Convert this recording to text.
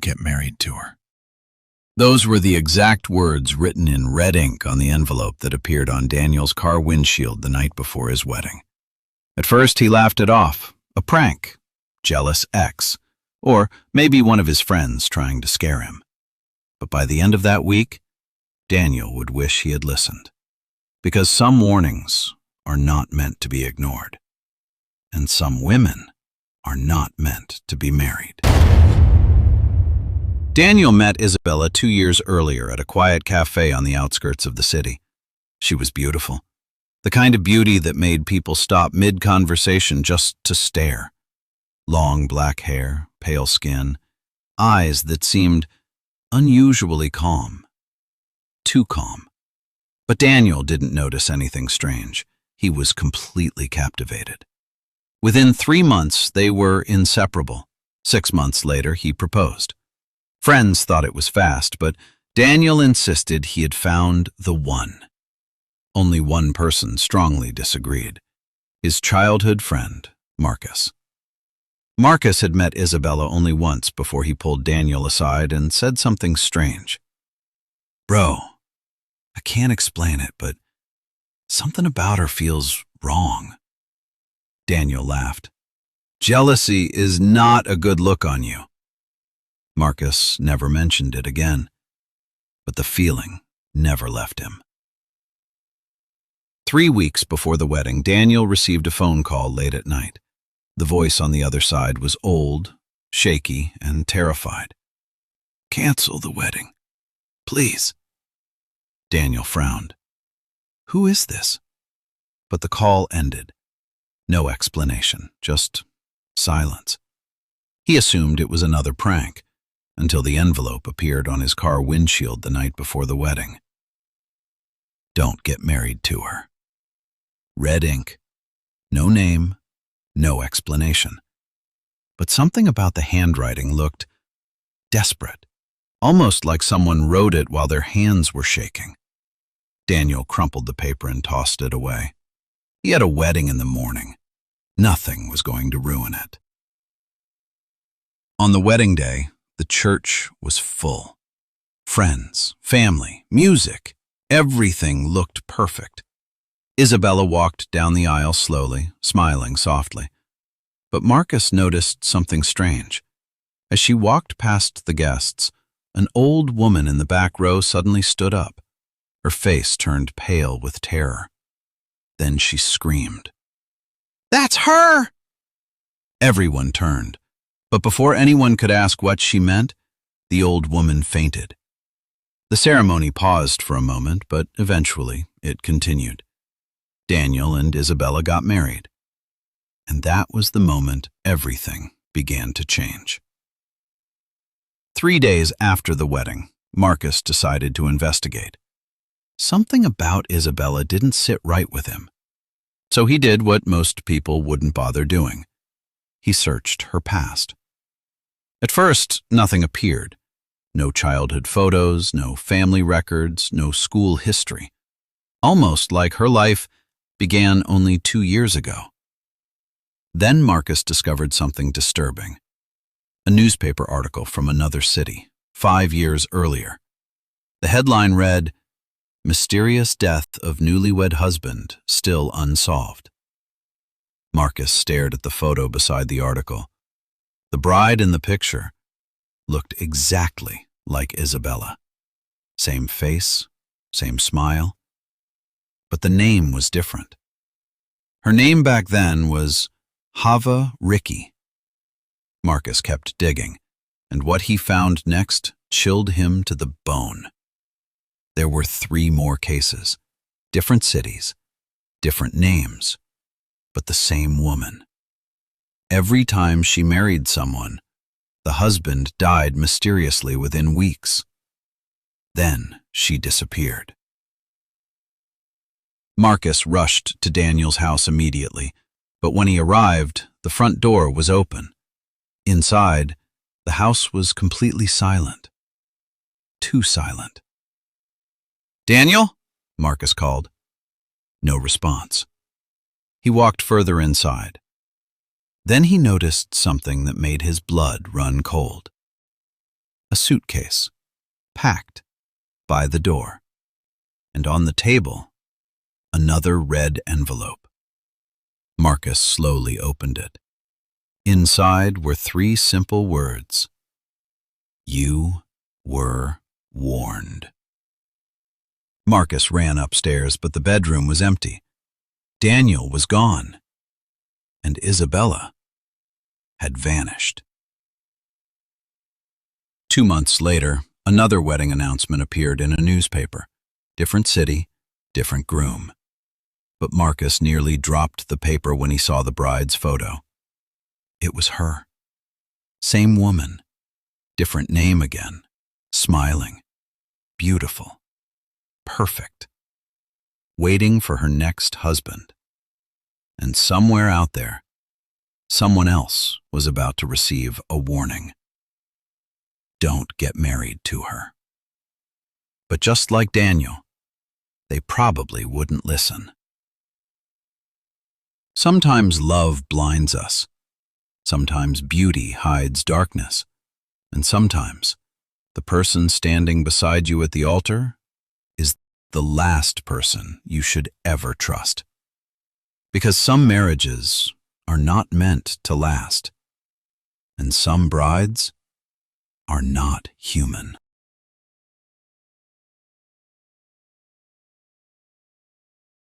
get married to her." Those were the exact words written in red ink on the envelope that appeared on Daniel's car windshield the night before his wedding. At first, he laughed it off, a prank, jealous ex, or maybe one of his friends trying to scare him. But by the end of that week, Daniel would wish he had listened, because some warnings are not meant to be ignored, and some women are not meant to be married. Daniel met Isabella 2 years earlier at a quiet cafe on the outskirts of the city. She was beautiful, the kind of beauty that made people stop mid-conversation just to stare. Long black hair, pale skin, eyes that seemed unusually calm. Too calm. But Daniel didn't notice anything strange. He was completely captivated. Within 3 months, they were inseparable. 6 months later, he proposed. Friends thought it was fast, but Daniel insisted he had found the one. Only one person strongly disagreed: his childhood friend, Marcus. Marcus had met Isabella only once before he pulled Daniel aside and said something strange. "Bro, I can't explain it, but something about her feels wrong." Daniel laughed. "Jealousy is not a good look on you." Marcus never mentioned it again, but the feeling never left him. 3 weeks before the wedding, Daniel received a phone call late at night. The voice on the other side was old, shaky, and terrified. "Cancel the wedding, please." Daniel frowned. Who is this? But the call ended. No explanation, just silence. He assumed it was another prank, until the envelope appeared on his car windshield the night before the wedding. "Don't get married to her." Red ink. No name, no explanation. But something about the handwriting looked desperate, almost like someone wrote it while their hands were shaking. Daniel crumpled the paper and tossed it away. He had a wedding in the morning. Nothing was going to ruin it. On the wedding day, the church was full. Friends, family, music, everything looked perfect. Isabella walked down the aisle slowly, smiling softly. But Marcus noticed something strange. As she walked past the guests, an old woman in the back row suddenly stood up. Her face turned pale with terror. Then she screamed, "That's her!" Everyone turned. But before anyone could ask what she meant, the old woman fainted. The ceremony paused for a moment, but eventually it continued. Daniel and Isabella got married. And that was the moment everything began to change. 3 days after the wedding, Marcus decided to investigate. Something about Isabella didn't sit right with him. So he did what most people wouldn't bother doing. He searched her past. At first, nothing appeared. No childhood photos, no family records, no school history. Almost like her life began only 2 years ago. Then Marcus discovered something disturbing. A newspaper article from another city, 5 years earlier. The headline read, "Mysterious death of newlywed husband still unsolved." Marcus stared at the photo beside the article. The bride in the picture looked exactly like Isabella. Same face, same smile. But the name was different. Her name back then was Hava Ricky. Marcus kept digging, and what he found next chilled him to the bone. There were 3 more cases, different cities, different names, but the same woman. Every time she married someone, the husband died mysteriously within weeks. Then she disappeared. Marcus rushed to Daniel's house immediately, but when he arrived, the front door was open. Inside, the house was completely silent. Too silent. "Daniel?" Marcus called. No response. He walked further inside. Then he noticed something that made his blood run cold. a suitcase, packed, by the door, and on the table, another red envelope. Marcus slowly opened it. Inside were 3 simple words. You were warned. Marcus ran upstairs, but the bedroom was empty. Daniel was gone, and Isabella had vanished. 2 months later, another wedding announcement appeared in a newspaper. Different city, different groom. But Marcus nearly dropped the paper when he saw the bride's photo. It was her. Same woman, different name again, smiling, beautiful, perfect, waiting for her next husband. And somewhere out there, someone else was about to receive a warning. Don't get married to her. But just like Daniel, they probably wouldn't listen. Sometimes love blinds us. Sometimes beauty hides darkness. And sometimes the person standing beside you at the altar is the last person you should ever trust. Because some marriages are not meant to last, and some brides are not human.